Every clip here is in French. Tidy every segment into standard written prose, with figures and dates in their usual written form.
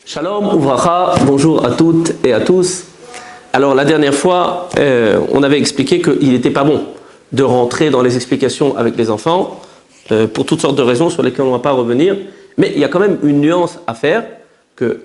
Shalom, ouvracha, bonjour à toutes et à tous. Alors la dernière fois, on avait expliqué qu'il n'était pas bon de rentrer dans les explications avec les enfants pour toutes sortes de raisons sur lesquelles on ne va pas revenir. Mais il y a quand même une nuance à faire, que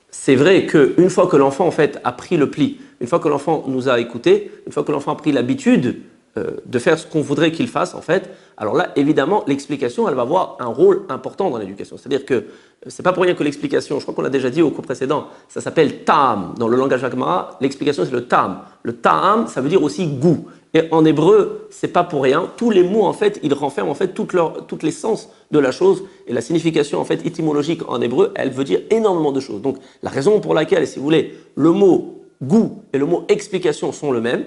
c'est vrai qu'une fois que l'enfant en fait a pris le pli, une fois que l'enfant nous a écoutés, une fois que l'enfant a pris l'habitude de faire ce qu'on voudrait qu'il fasse en fait, alors là évidemment l'explication elle va avoir un rôle important dans l'éducation. C'est-à-dire que c'est pas pour rien que l'explication, je crois qu'on l'a déjà dit au cours précédent, ça s'appelle ta'am dans le langage Gemara. L'explication c'est le ta'am. Le ta'am ça veut dire aussi goût. Et en hébreu c'est pas pour rien. Tous les mots en fait ils renferment en fait toutes les sens de la chose et la signification en fait étymologique en hébreu elle veut dire énormément de choses. Donc la raison pour laquelle si vous voulez le mot goût et le mot explication sont le même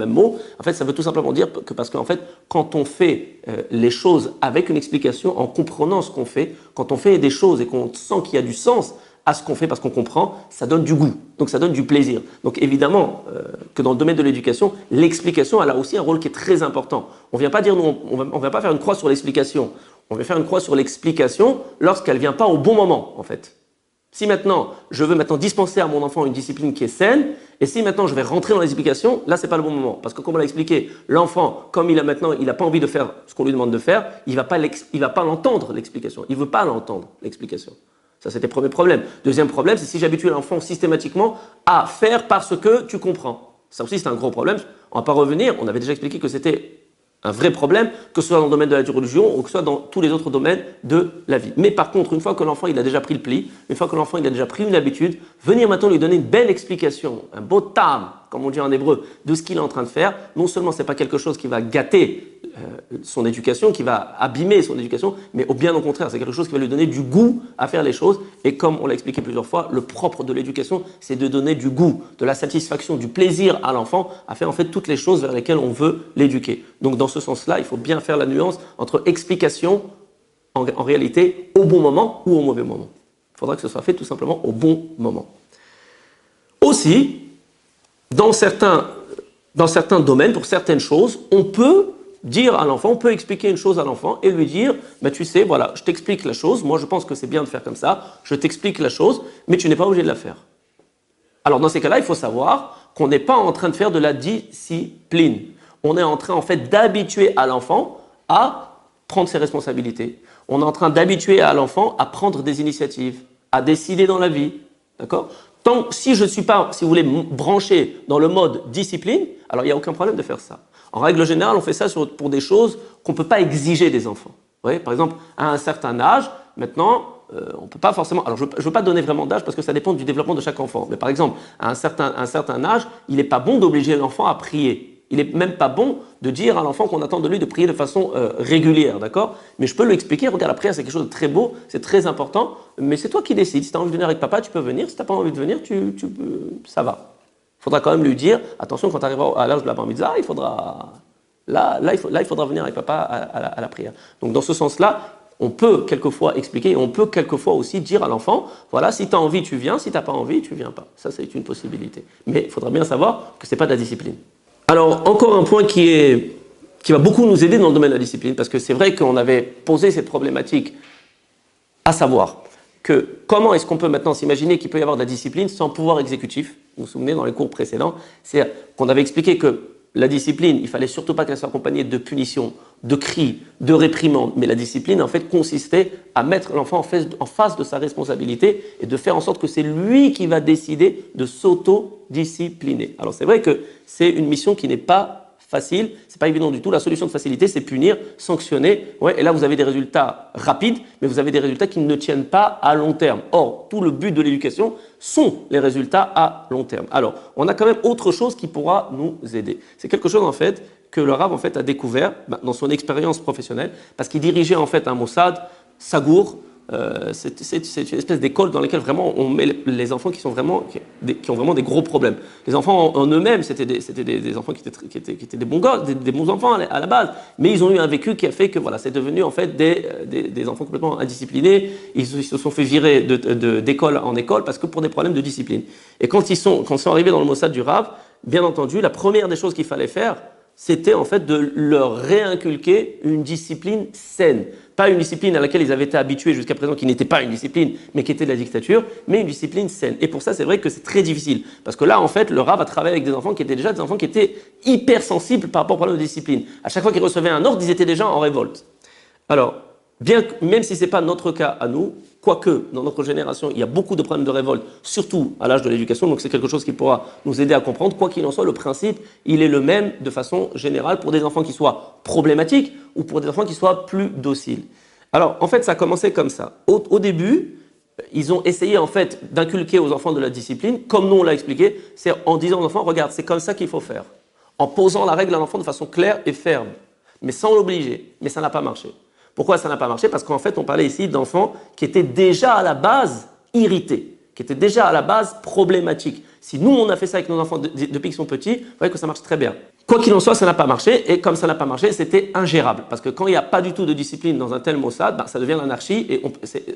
mot. En fait, ça veut tout simplement dire que parce qu'en fait, quand on fait les choses avec une explication, en comprenant ce qu'on fait, quand on fait des choses et qu'on sent qu'il y a du sens à ce qu'on fait parce qu'on comprend, ça donne du goût, donc ça donne du plaisir. Donc évidemment que dans le domaine de l'éducation, l'explication elle a aussi un rôle qui est très important. On ne vient pas dire, on vient pas faire une croix sur l'explication. On vient faire une croix sur l'explication lorsqu'elle ne vient pas au bon moment, en fait. Si maintenant, je veux maintenant dispenser à mon enfant une discipline qui est saine, et si maintenant je vais rentrer dans les explications, là, ce n'est pas le bon moment. Parce que comme on l'a expliqué, l'enfant, comme il n'a pas envie de faire ce qu'on lui demande de faire, il ne va pas l'entendre, l'explication. Il ne veut pas l'entendre, l'explication. Ça, c'était le premier problème. Deuxième problème, c'est si j'habitue l'enfant systématiquement à faire parce que tu comprends. Ça aussi, c'est un gros problème. On ne va pas revenir. On avait déjà expliqué que c'était un vrai problème, que ce soit dans le domaine de la religion ou que ce soit dans tous les autres domaines de la vie. Mais par contre, une fois que l'enfant il a déjà pris le pli, une fois que l'enfant il a déjà pris une habitude, venir maintenant lui donner une belle explication, un beau tam, comme on dit en hébreu, de ce qu'il est en train de faire, non seulement ce n'est pas quelque chose qui va gâter son éducation, qui va abîmer son éducation, mais au bien au contraire, c'est quelque chose qui va lui donner du goût à faire les choses. Et comme on l'a expliqué plusieurs fois, le propre de l'éducation, c'est de donner du goût, de la satisfaction, du plaisir à l'enfant à faire en fait toutes les choses vers lesquelles on veut l'éduquer. Donc dans ce sens-là, il faut bien faire la nuance entre explication en réalité au bon moment ou au mauvais moment. Il faudra que ce soit fait tout simplement au bon moment. Aussi, dans certains domaines, pour certaines choses, on peut dire à l'enfant, on peut expliquer une chose à l'enfant et lui dire, bah, tu sais, voilà, je t'explique la chose, moi je pense que c'est bien de faire comme ça, je t'explique la chose, mais tu n'es pas obligé de la faire. Alors dans ces cas-là, il faut savoir qu'on n'est pas en train de faire de la discipline. On est en train en fait d'habituer à l'enfant à prendre ses responsabilités. On est en train d'habituer à l'enfant à prendre des initiatives, à décider dans la vie. D'accord ? Si je ne suis pas, si vous voulez, branché dans le mode discipline, alors il n'y a aucun problème de faire ça. En règle générale, on fait ça pour des choses qu'on ne peut pas exiger des enfants. Vous voyez, par exemple, à un certain âge, maintenant, on ne peut pas forcément… Alors, je ne veux pas donner vraiment d'âge parce que ça dépend du développement de chaque enfant. Mais par exemple, à un certain âge, il n'est pas bon d'obliger l'enfant à prier. Il n'est même pas bon de dire à l'enfant qu'on attend de lui de prier de façon régulière, d'accord ? Mais je peux lui expliquer, regarde, la prière c'est quelque chose de très beau, c'est très important, mais c'est toi qui décides. Si tu as envie de venir avec papa, tu peux venir. Si tu n'as pas envie de venir, ça va. Il faudra quand même lui dire, attention, quand tu arriveras à l'âge de la bar mitzvah, il faudra venir avec papa à la prière. Donc dans ce sens-là, on peut quelquefois expliquer et on peut quelquefois aussi dire à l'enfant, voilà, si tu as envie, tu viens, si tu n'as pas envie, tu ne viens pas. Ça, c'est une possibilité. Mais il faudra bien savoir que ce n'est pas de la discipline. Alors, encore un point qui va beaucoup nous aider dans le domaine de la discipline, parce que c'est vrai qu'on avait posé cette problématique, à savoir que comment est-ce qu'on peut maintenant s'imaginer qu'il peut y avoir de la discipline sans pouvoir exécutif. Vous vous souvenez, dans les cours précédents, c'est qu'on avait expliqué que la discipline, il fallait surtout pas qu'elle soit accompagnée de punitions, de cris, de réprimandes, mais la discipline en fait consistait à mettre l'enfant en face de sa responsabilité et de faire en sorte que c'est lui qui va décider de s'auto-discipliner. Alors c'est vrai que c'est une mission qui n'est pas facile, c'est pas évident du tout. La solution de facilité, c'est punir, sanctionner. Ouais, et là, vous avez des résultats rapides, mais vous avez des résultats qui ne tiennent pas à long terme. Or, tout le but de l'éducation sont les résultats à long terme. Alors, on a quand même autre chose qui pourra nous aider. C'est quelque chose en fait que le Rav en fait a découvert dans son expérience professionnelle, parce qu'il dirigeait en fait un Mossad, Sagour. C'est une espèce d'école dans laquelle vraiment on met les enfants qui ont vraiment des gros problèmes. Les enfants en eux-mêmes, c'était des enfants qui étaient des bons gars, des bons enfants à la base, mais ils ont eu un vécu qui a fait que voilà, c'est devenu en fait des enfants complètement indisciplinés. Ils se sont fait virer d'école en école parce que pour des problèmes de discipline. Et quand ils sont arrivés dans le Mossad du Rav, bien entendu, la première des choses qu'il fallait faire, c'était en fait de leur réinculquer une discipline saine. Pas une discipline à laquelle ils avaient été habitués jusqu'à présent, qui n'était pas une discipline, mais qui était de la dictature, mais une discipline saine. Et pour ça, c'est vrai que c'est très difficile. Parce que là, en fait, le Rav a travaillé avec des enfants qui étaient déjà des enfants qui étaient hypersensibles par rapport au problème de discipline. À chaque fois qu'ils recevaient un ordre, ils étaient déjà en révolte. Alors, même si ce n'est pas notre cas à nous, quoique dans notre génération, il y a beaucoup de problèmes de révolte, surtout à l'âge de l'éducation, donc c'est quelque chose qui pourra nous aider à comprendre. Quoi qu'il en soit, le principe, il est le même de façon générale pour des enfants qui soient problématiques ou pour des enfants qui soient plus dociles. Alors, en fait, ça a commencé comme ça. Au début, ils ont essayé en fait d'inculquer aux enfants de la discipline, comme nous on l'a expliqué, c'est en disant aux enfants, regarde, c'est comme ça qu'il faut faire, en posant la règle à l'enfant de façon claire et ferme, mais sans l'obliger. Mais ça n'a pas marché. Pourquoi ça n'a pas marché? Parce qu'en fait, on parlait ici d'enfants qui étaient déjà à la base irrités, qui étaient déjà à la base problématiques. Si nous, on a fait ça avec nos enfants depuis qu'ils sont petits, vous voyez que ça marche très bien. Quoi qu'il en soit, ça n'a pas marché, et comme ça n'a pas marché, c'était ingérable. Parce que quand il n'y a pas du tout de discipline dans un tel Mossad, ça devient l'anarchie, et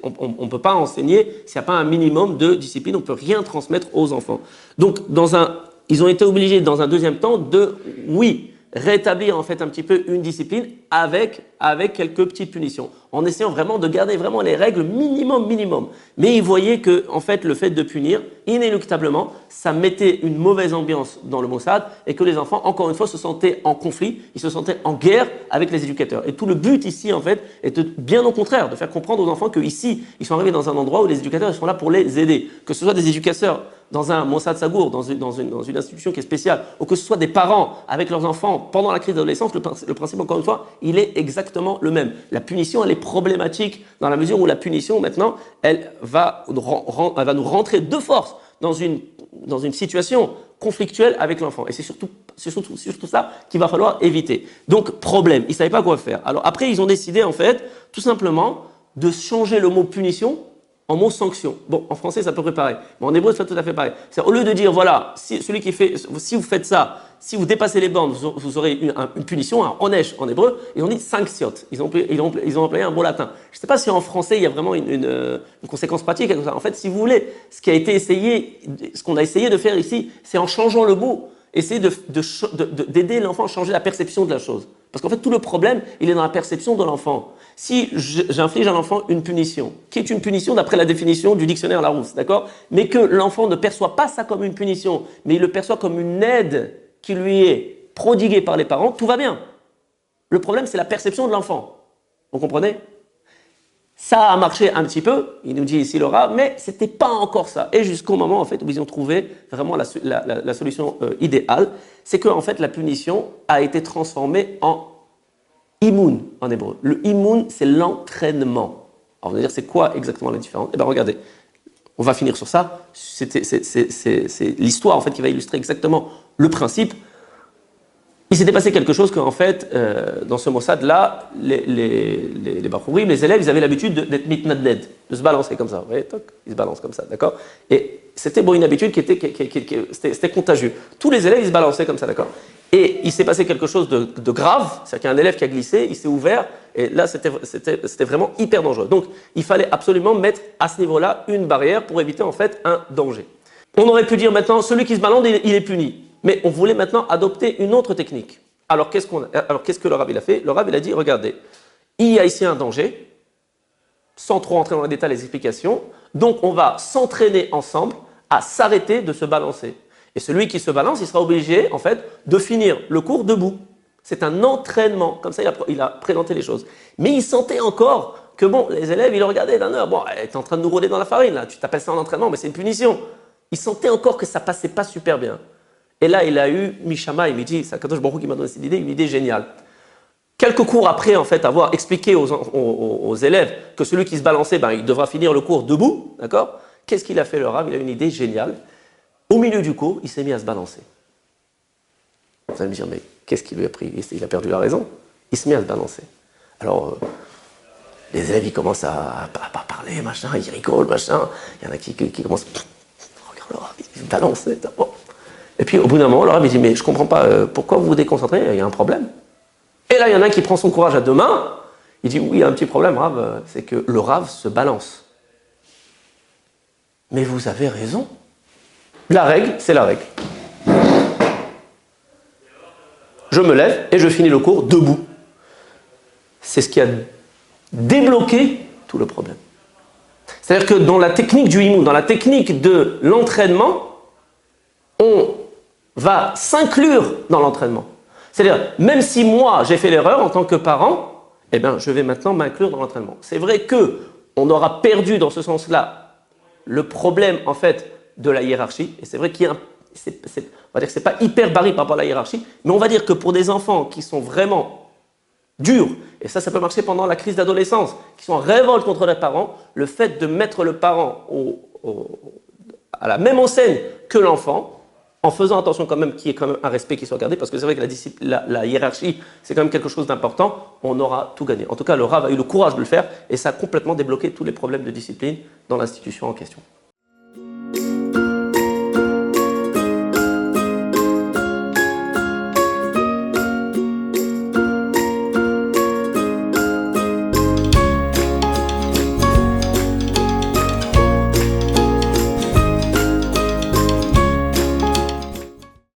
on ne peut pas enseigner s'il n'y a pas un minimum de discipline, on ne peut rien transmettre aux enfants. Donc, ils ont été obligés, dans un deuxième temps, rétablir en fait un petit peu une discipline avec quelques petites punitions, en essayant vraiment de garder vraiment les règles minimum. Mais ils voyaient que en fait le fait de punir, inéluctablement, ça mettait une mauvaise ambiance dans le Mossad et que les enfants, encore une fois, se sentaient en conflit, ils se sentaient en guerre avec les éducateurs. Et tout le but ici en fait est bien au contraire, de faire comprendre aux enfants qu'ici, ils sont arrivés dans un endroit où les éducateurs sont là pour les aider, que ce soit des éducateurs dans un Mossad Sagour, dans une institution qui est spéciale, ou que ce soit des parents avec leurs enfants pendant la crise d'adolescence, le principe, encore une fois, il est exactement le même. La punition, elle est problématique dans la mesure où la punition, maintenant, elle va nous rentrer de force dans une situation conflictuelle avec l'enfant. Et c'est surtout ça qu'il va falloir éviter. Donc, problème, ils ne savaient pas quoi faire. Alors après, ils ont décidé, en fait, tout simplement, de changer le mot punition en mot sanction. Bon, en français, ça peut être pareil. Mais en hébreu, c'est pas tout à fait pareil. C'est au lieu de dire, voilà, si vous faites ça, si vous dépassez les bornes, vous aurez une punition, un onesh en hébreu, ils ont dit sanctiot. Ils ont employé un mot latin. Je ne sais pas si en français, il y a vraiment une conséquence pratique à tout ça. En fait, si vous voulez, ce qu'on a essayé de faire ici, c'est en changeant le mot, essayer d'aider l'enfant à changer la perception de la chose. Parce qu'en fait, tout le problème, il est dans la perception de l'enfant. Si j'inflige à l'enfant une punition, qui est une punition d'après la définition du dictionnaire Larousse, d'accord? Mais que l'enfant ne perçoit pas ça comme une punition, mais il le perçoit comme une aide qui lui est prodiguée par les parents, tout va bien. Le problème, c'est la perception de l'enfant. Vous comprenez? Ça a marché un petit peu, il nous dit ici le Rav, mais ce n'était pas encore ça. Et jusqu'au moment en fait, où ils ont trouvé vraiment la solution idéale, c'est que en fait, la punition a été transformée en imoun en hébreu. Le imoun, c'est l'entraînement. Alors on va dire, c'est quoi exactement la différence? Eh bien regardez, on va finir sur ça. C'est l'histoire en fait qui va illustrer exactement le principe. Il s'était passé quelque chose qu'en fait, dans ce Mossad-là, les Bachourim, les élèves, ils avaient l'habitude d'être mitnadned, de se balancer comme ça. Vous voyez, toc, ils se balancent comme ça, d'accord? Et c'était une habitude qui était contagieux. Tous les élèves, ils se balançaient comme ça, d'accord? Et il s'est passé quelque chose de grave, c'est-à-dire qu'il y a un élève qui a glissé, il s'est ouvert, et là, c'était vraiment hyper dangereux. Donc, il fallait absolument mettre à ce niveau-là une barrière pour éviter en fait un danger. On aurait pu dire maintenant, celui qui se balance, il est puni. Mais on voulait maintenant adopter une autre technique. Alors, qu'est-ce que le Rav il a fait? Le Rav il a dit, regardez, il y a ici un danger, sans trop entrer dans les détails, les explications, donc on va s'entraîner ensemble à s'arrêter de se balancer. Et celui qui se balance, il sera obligé, en fait, de finir le cours debout. C'est un entraînement. Comme ça, il a présenté les choses. Mais il sentait encore que, bon, les élèves, ils le regardaient d'un heure. Bon, tu es en train de nous rôder dans la farine, là. Tu t'appelles ça un entraînement, mais c'est une punition. Il sentait encore que ça passait pas super bien. Et là, il a eu Mishama, il lui dit, c'est Akadosh Baruch Hu qui m'a donné cette idée, une idée géniale. Quelques cours après, en fait, avoir expliqué aux élèves que celui qui se balançait, il devra finir le cours debout, d'accord? Qu'est-ce qu'il a fait, le Rav? Il a eu une idée géniale. Au milieu du cours, il s'est mis à se balancer. Vous allez me dire, mais qu'est-ce qu'il lui a pris? Il a perdu la raison. Il se met à se balancer. Alors, les élèves, ils commencent à parler, machin, ils rigolent, machin. Il y en a qui commencent, regarde le Rav, il se balance. Bon. Et puis, au bout d'un moment, le Rav, il dit, mais je ne comprends pas, pourquoi vous vous déconcentrez? Il y a un problème. Et là, il y en a un qui prend son courage à deux mains. Il dit, oui, il y a un petit problème, Rav, c'est que le Rav se balance. Mais vous avez raison. La règle, c'est la règle. je me lève et je finis le cours debout. C'est ce qui a débloqué tout le problème. C'est-à-dire que dans la technique du Imoun, dans la technique de l'entraînement, on va s'inclure dans l'entraînement. C'est-à-dire, même si moi j'ai fait l'erreur en tant que parent, eh bien, je vais maintenant m'inclure dans l'entraînement. C'est vrai qu'on aura perdu dans ce sens-là le problème en fait de la hiérarchie, et c'est vrai qu'il y a on va dire que ce n'est pas hyper barré par rapport à la hiérarchie, mais on va dire que pour des enfants qui sont vraiment durs, et ça peut marcher pendant la crise d'adolescence, qui sont en révolte contre les parents, le fait de mettre le parent à la même enseigne que l'enfant, en faisant attention quand même qu'il y ait quand même un respect qui soit gardé, parce que c'est vrai que la hiérarchie, c'est quand même quelque chose d'important, on aura tout gagné. En tout cas, le Rav a eu le courage de le faire, et ça a complètement débloqué tous les problèmes de discipline dans l'institution en question.